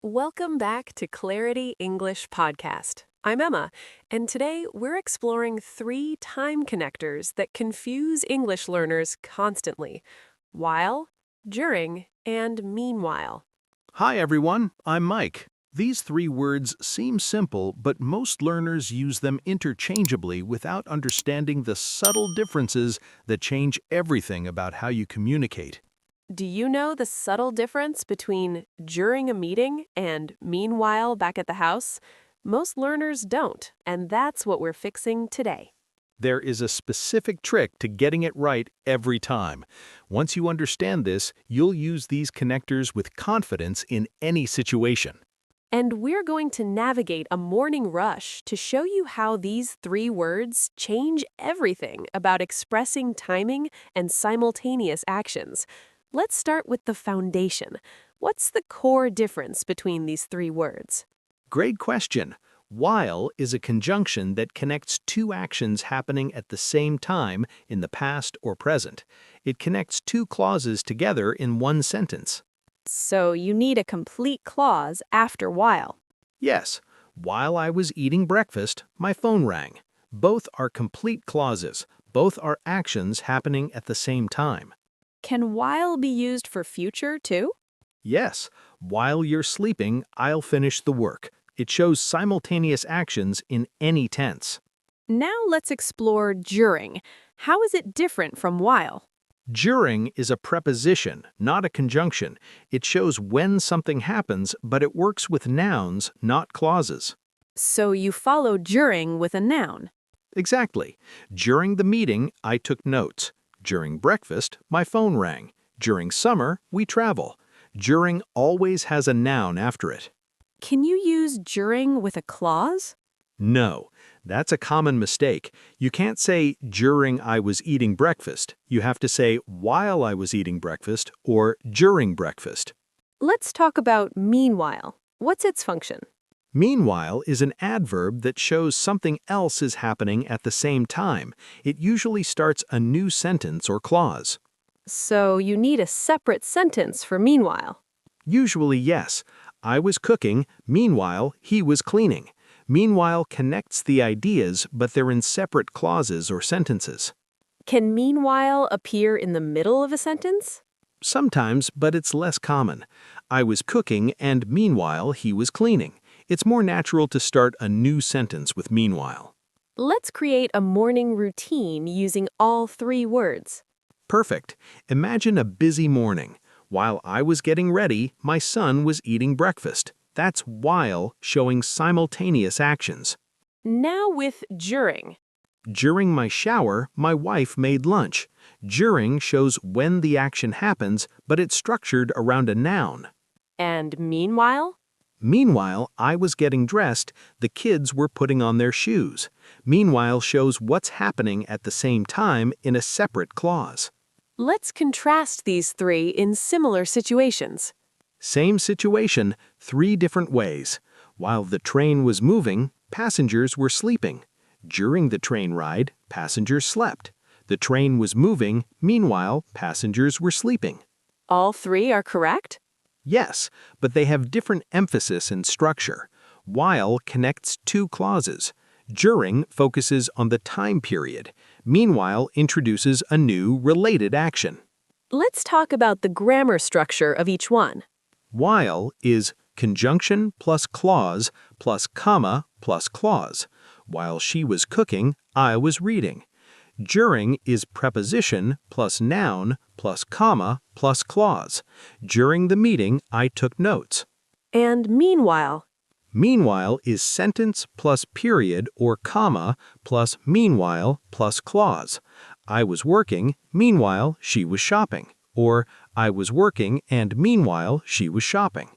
Welcome back to Clarity English Podcast. I'm Emma, and today we're exploring 3 time connectors that confuse English learners constantly: while, during, and meanwhile. Hi everyone, I'm Mike. These three words seem simple, but most learners use them interchangeably without understanding the subtle differences that change everything about how you communicate. Do you know the subtle difference between during a meeting and meanwhile back at the house? Most learners don't, and that's what we're fixing today. There is a specific trick to getting it right every time. Once you understand this, you'll use these connectors with confidence in any situation. And we're going to navigate a morning rush to show you how these 3 words change everything about expressing timing and simultaneous actions. Let's start with the foundation. What's the core difference between these 3 words? Great question. While is a conjunction that connects two actions happening at the same time in the past or present. It connects two clauses together in one sentence. So you need a complete clause after while. Yes, while I was eating breakfast, my phone rang. Both are complete clauses. Both are actions happening at the same time. Can while be used for future too? Yes, while you're sleeping, I'll finish the work. It shows simultaneous actions in any tense. Now let's explore during. How is it different from while? During is a preposition, not a conjunction. It shows when something happens, but it works with nouns, not clauses. So you follow during with a noun. Exactly. During the meeting, I took notes. During breakfast, my phone rang. During summer, we travel. During always has a noun after it. Can you use during with a clause? No, that's a common mistake. You can't say during I was eating breakfast. You have to say while I was eating breakfast or during breakfast. Let's talk about meanwhile. What's its function? Meanwhile is an adverb that shows something else is happening at the same time. It usually starts a new sentence or clause. So you need a separate sentence for meanwhile. Usually, yes. I was cooking, meanwhile, he was cleaning. Meanwhile connects the ideas, but they're in separate clauses or sentences. Can meanwhile appear in the middle of a sentence? Sometimes, but it's less common. I was cooking and meanwhile he was cleaning. It's more natural to start a new sentence with meanwhile. Let's create a morning routine using all 3 words. Perfect. Imagine a busy morning. While I was getting ready, my son was eating breakfast. That's while showing simultaneous actions. Now with during. During my shower, my wife made lunch. During shows when the action happens, but it's structured around a noun. And meanwhile? Meanwhile, I was getting dressed, the kids were putting on their shoes. Meanwhile shows what's happening at the same time in a separate clause. Let's contrast these 3 in similar situations. Same situation, 3 different ways. While the train was moving, passengers were sleeping. During the train ride, passengers slept. The train was moving, meanwhile, passengers were sleeping. All 3 are correct? Yes, but they have different emphasis and structure. While connects 2 clauses. During focuses on the time period. Meanwhile introduces a new related action. Let's talk about the grammar structure of each one. While is conjunction plus clause plus comma plus clause. While she was cooking, I was reading. During is preposition plus noun plus comma plus clause. During the meeting, I took notes. And meanwhile. Meanwhile is sentence plus period or comma plus meanwhile plus clause. I was working, meanwhile she was shopping. Or I was working and meanwhile she was shopping.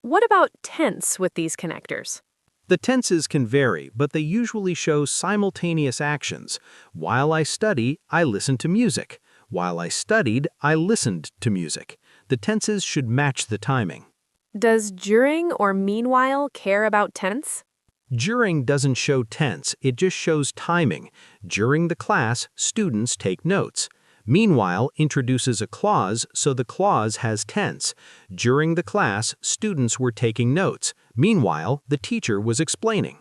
What about tense with these connectors? The tenses can vary, but they usually show simultaneous actions. While I study, I listened to music. While I studied, I listened to music. The tenses should match the timing. Does during or meanwhile care about tense? During doesn't show tense, it just shows timing. During the class, students take notes. Meanwhile introduces a clause, so the clause has tense. During the class, students were taking notes. Meanwhile, the teacher was explaining.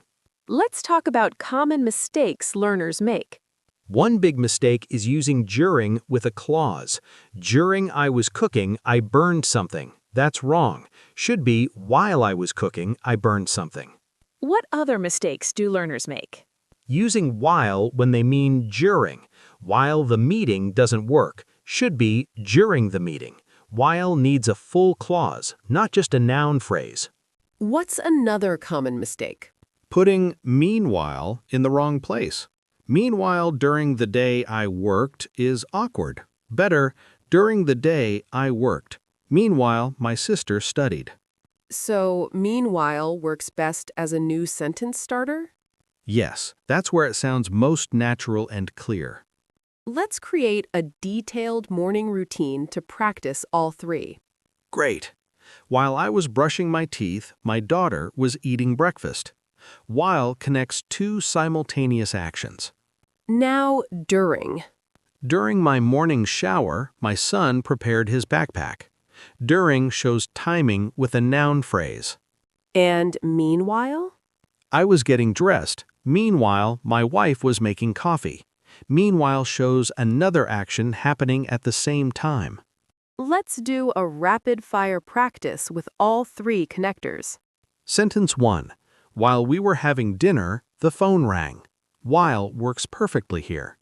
Let's talk about common mistakes learners make. One big mistake is using during with a clause. During I was cooking, I burned something. That's wrong. Should be while I was cooking, I burned something. What other mistakes do learners make? Using while when they mean during. While the meeting doesn't work. Should be during the meeting. While needs a full clause, not just a noun phrase. What's another common mistake? Putting meanwhile in the wrong place. Meanwhile, during the day I worked is awkward. Better, during the day I worked. Meanwhile, my sister studied. So, meanwhile works best as a new sentence starter? Yes, that's where it sounds most natural and clear. Let's create a detailed morning routine to practice all three. Great. While I was brushing my teeth, my daughter was eating breakfast. While connects two simultaneous actions. Now, during. During my morning shower, my son prepared his backpack. During shows timing with a noun phrase. And meanwhile? I was getting dressed. Meanwhile, my wife was making coffee. Meanwhile shows another action happening at the same time. Let's do a rapid-fire practice with all three connectors. Sentence 1. While we were having dinner, the phone rang. While works perfectly here.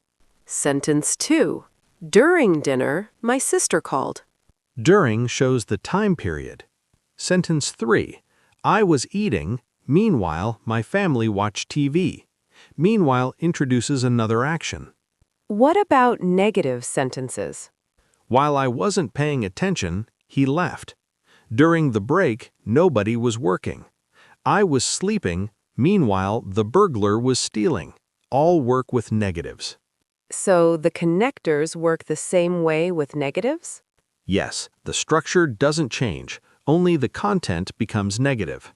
Sentence 2. During dinner, my sister called. During shows the time period. Sentence 3. I was eating. Meanwhile, my family watched TV. Meanwhile introduces another action. What about negative sentences? While I wasn't paying attention, he left. During the break, nobody was working. I was sleeping. Meanwhile, the burglar was stealing. All work with negatives. So the connectors work the same way with negatives? Yes, the structure doesn't change, only the content becomes negative.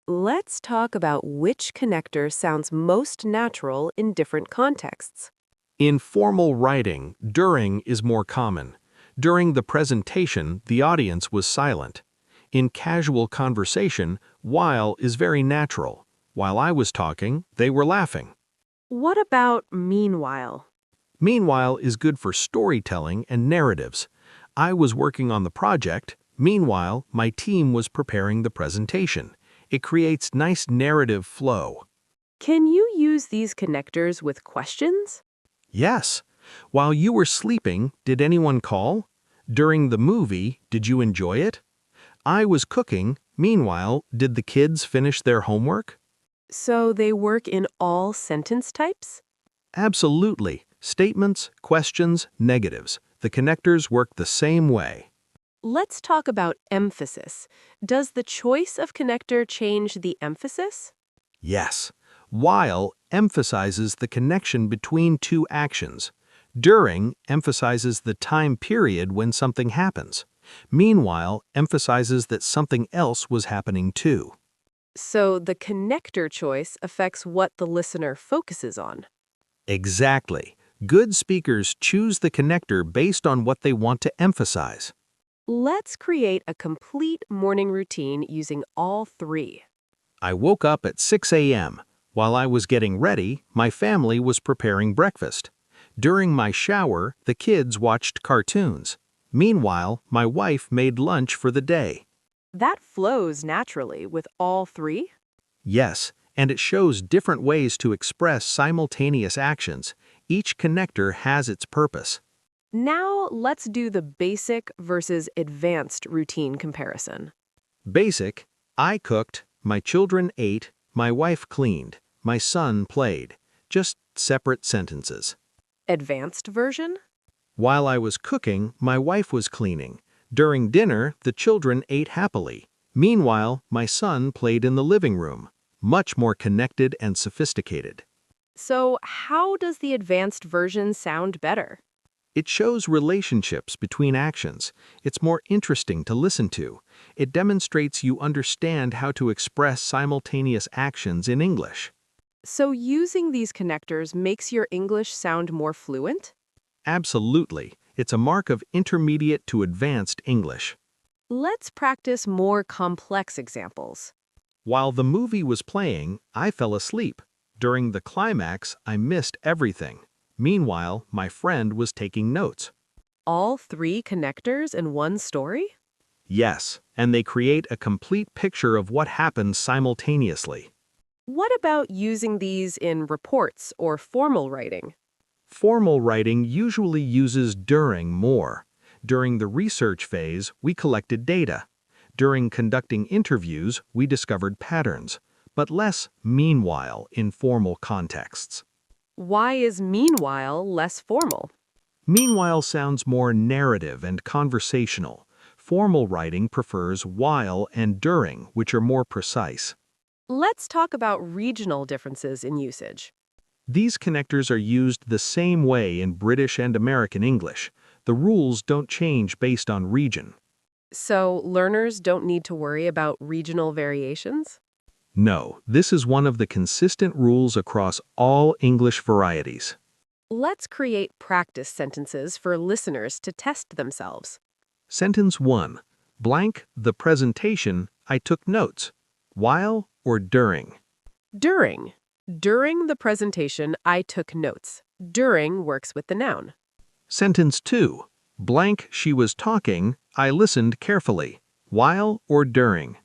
Let's talk about which connector sounds most natural in different contexts. In formal writing, during is more common. During the presentation, the audience was silent. In casual conversation, while is very natural. While I was talking, they were laughing. What about meanwhile? Meanwhile is good for storytelling and narratives. I was working on the project. Meanwhile, my team was preparing the presentation. It creates nice narrative flow. Can you use these connectors with questions? Yes. While you were sleeping, did anyone call? During the movie, did you enjoy it? I was cooking. Meanwhile, did the kids finish their homework? So they work in all sentence types? Absolutely. Statements, questions, negatives. The connectors work the same way. Let's talk about emphasis. Does the choice of connector change the emphasis? Yes. While emphasizes the connection between two actions. During emphasizes the time period when something happens. Meanwhile emphasizes that something else was happening too. So the connector choice affects what the listener focuses on. Exactly. Good speakers choose the connector based on what they want to emphasize. Let's create a complete morning routine using all three. I woke up at 6 a.m. While I was getting ready, my family was preparing breakfast. During my shower, the kids watched cartoons. Meanwhile, my wife made lunch for the day. That flows naturally with all three? Yes, and it shows different ways to express simultaneous actions. Each connector has its purpose. Now let's do the basic versus advanced routine comparison. Basic, I cooked, my children ate, my wife cleaned, my son played. Just separate sentences. Advanced version? While I was cooking, my wife was cleaning. During dinner, the children ate happily. Meanwhile, my son played in the living room. Much more connected and sophisticated. So how does the advanced version sound better? It shows relationships between actions. It's more interesting to listen to. It demonstrates you understand how to express simultaneous actions in English. So using these connectors makes your English sound more fluent? Absolutely. It's a mark of intermediate to advanced English. Let's practice more complex examples. While the movie was playing, I fell asleep. During the climax, I missed everything. Meanwhile, my friend was taking notes. All three connectors in one story? Yes, and they create a complete picture of what happened simultaneously. What about using these in reports or formal writing? Formal writing usually uses during more. During the research phase, we collected data. During conducting interviews, we discovered patterns, but less meanwhile in formal contexts. Why is meanwhile less formal? Meanwhile sounds more narrative and conversational. Formal writing prefers while and during, which are more precise. Let's talk about regional differences in usage. These connectors are used the same way in British and American English. The rules don't change based on region. So learners don't need to worry about regional variations? No, this is one of the consistent rules across all English varieties. Let's create practice sentences for listeners to test themselves. Sentence 1. Blank the presentation, I took notes. While or during? During. During the presentation, I took notes. During works with the noun. Sentence 2. Blank she was talking, I listened carefully. While or during?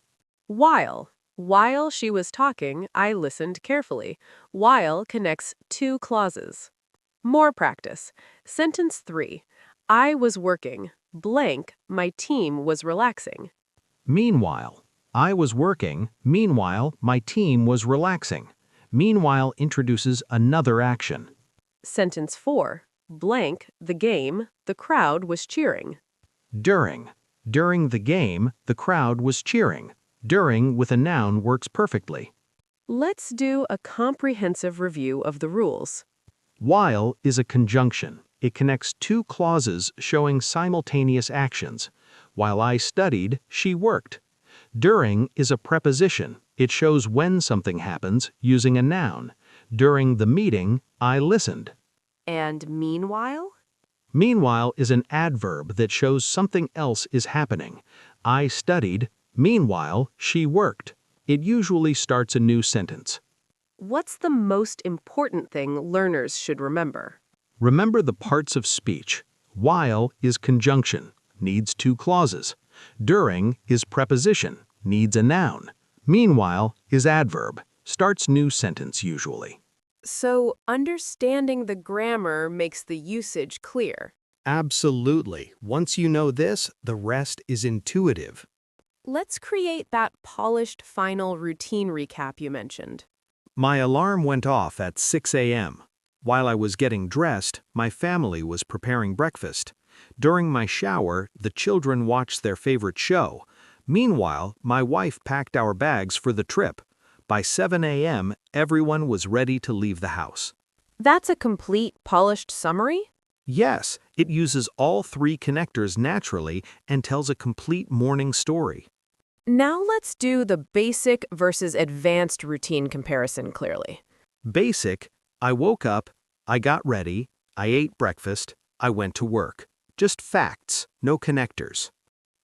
While. While she was talking, I listened carefully. While connects two clauses. More practice. Sentence 3. I was working. Blank, my team was relaxing. Meanwhile. I was working. Meanwhile, my team was relaxing. Meanwhile introduces another action. Sentence 4. Blank, the game, the crowd was cheering. During. During the game, the crowd was cheering. During with a noun works perfectly. Let's do a comprehensive review of the rules. While is a conjunction. It connects two clauses showing simultaneous actions. While I studied, she worked. During is a preposition. It shows when something happens using a noun. During the meeting, I listened. And meanwhile? Meanwhile is an adverb that shows something else is happening. I studied. Meanwhile, she worked. It usually starts a new sentence. What's the most important thing learners should remember? Remember the parts of speech. While is conjunction, needs two clauses. During is preposition, needs a noun. Meanwhile is adverb, starts new sentence usually. So, understanding the grammar makes the usage clear. Absolutely. Once you know this, the rest is intuitive. Let's create that polished final routine recap you mentioned. My alarm went off at 6 a.m. While I was getting dressed, my family was preparing breakfast. During my shower, the children watched their favorite show. Meanwhile, my wife packed our bags for the trip. By 7 a.m., everyone was ready to leave the house. That's a complete, polished summary? Yes, it uses all three connectors naturally and tells a complete morning story. Now let's do the basic versus advanced routine comparison clearly. Basic, I woke up, I got ready, I ate breakfast, I went to work. Just facts, no connectors.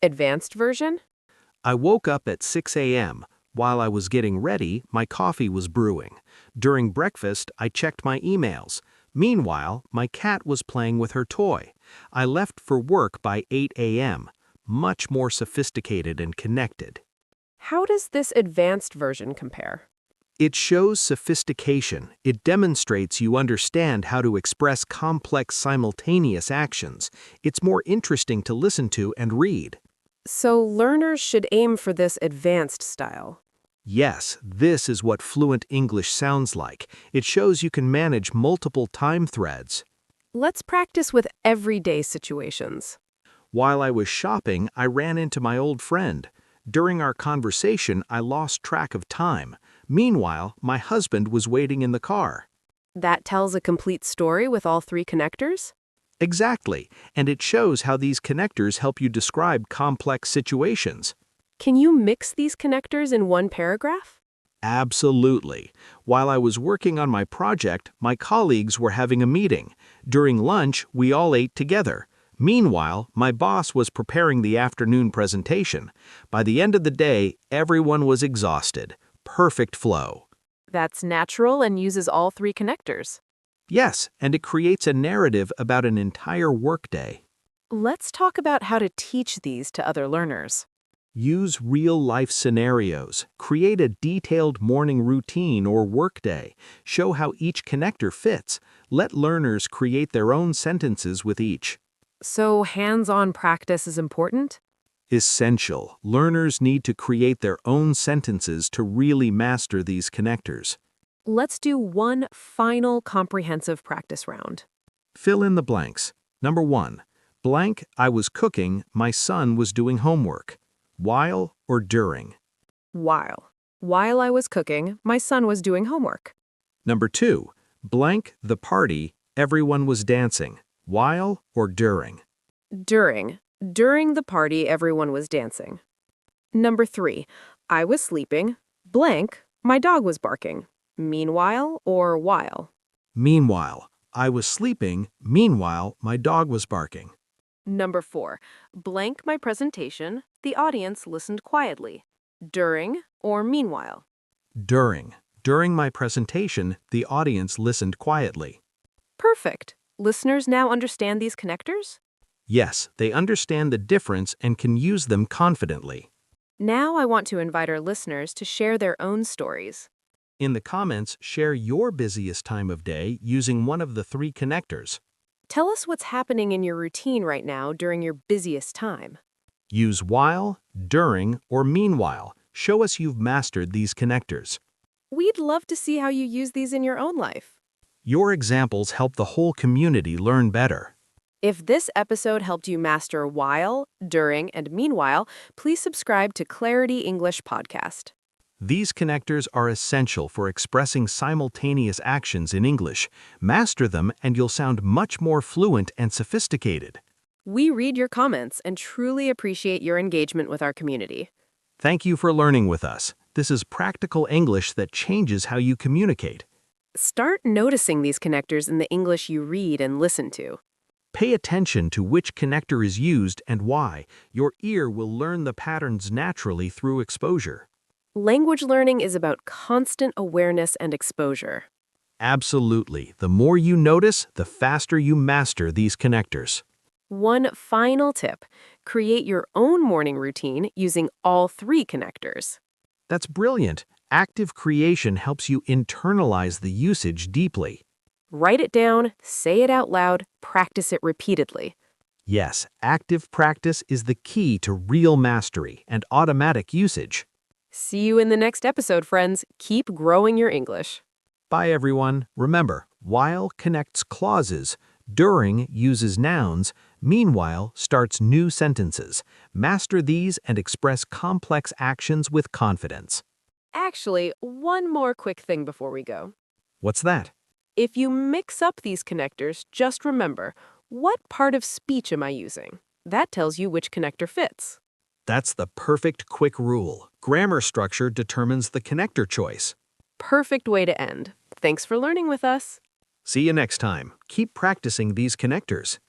Advanced version? I woke up at 6 a.m. While I was getting ready, my coffee was brewing. During breakfast, I checked my emails. Meanwhile, my cat was playing with her toy. I left for work by 8 a.m. Much more sophisticated and connected. How does this advanced version compare? It shows sophistication. It demonstrates you understand how to express complex simultaneous actions. It's more interesting to listen to and read. So learners should aim for this advanced style. Yes, this is what fluent English sounds like. It shows you can manage multiple time threads. Let's practice with everyday situations. While I was shopping, I ran into my old friend. During our conversation, I lost track of time. Meanwhile, my husband was waiting in the car. That tells a complete story with all three connectors? Exactly, and it shows how these connectors help you describe complex situations. Can you mix these connectors in one paragraph? Absolutely. While I was working on my project, my colleagues were having a meeting. During lunch, we all ate together. Meanwhile, my boss was preparing the afternoon presentation. By the end of the day, everyone was exhausted. Perfect flow. That's natural and uses all three connectors. Yes, and it creates a narrative about an entire workday. Let's talk about how to teach these to other learners. Use real-life scenarios. Create a detailed morning routine or workday. Show how each connector fits. Let learners create their own sentences with each. So hands-on practice is important? Essential. Learners need to create their own sentences to really master these connectors. Let's do one final comprehensive practice round. Fill in the blanks. Number 1. Blank, I was cooking, my son was doing homework. While or during? While. While I was cooking, my son was doing homework. Number 2. Blank, the party, everyone was dancing. While or during? During. During the party, everyone was dancing. Number 3. I was sleeping. Blank, my dog was barking. Meanwhile or while? Meanwhile, I was sleeping. Meanwhile, my dog was barking. Number 4. Blank my presentation, the audience listened quietly. During or meanwhile? During. During my presentation, the audience listened quietly. Perfect. Listeners now understand these connectors? Yes, they understand the difference and can use them confidently. Now I want to invite our listeners to share their own stories. In the comments, share your busiest time of day using one of the 3 connectors. Tell us what's happening in your routine right now during your busiest time. Use while, during, or meanwhile. Show us you've mastered these connectors. We'd love to see how you use these in your own life. Your examples help the whole community learn better. If this episode helped you master while, during, and meanwhile, please subscribe to Clarity English Podcast. These connectors are essential for expressing simultaneous actions in English. Master them and you'll sound much more fluent and sophisticated. We read your comments and truly appreciate your engagement with our community. Thank you for learning with us. This is practical English that changes how you communicate. Start noticing these connectors in the English you read and listen to. Pay attention to which connector is used and why. Your ear will learn the patterns naturally through exposure. Language learning is about constant awareness and exposure. Absolutely. The more you notice, the faster you master these connectors. One final tip: create your own morning routine using all 3 connectors. That's brilliant. Active creation helps you internalize the usage deeply. Write it down, say it out loud, practice it repeatedly. Yes, active practice is the key to real mastery and automatic usage. See you in the next episode, friends. Keep growing your English. Bye, everyone. Remember, while connects clauses, during uses nouns, meanwhile starts new sentences. Master these and express complex actions with confidence. Actually, one more quick thing before we go. What's that? If you mix up these connectors, just remember, what part of speech am I using? That tells you which connector fits. That's the perfect quick rule. Grammar structure determines the connector choice. Perfect way to end. Thanks for learning with us. See you next time. Keep practicing these connectors.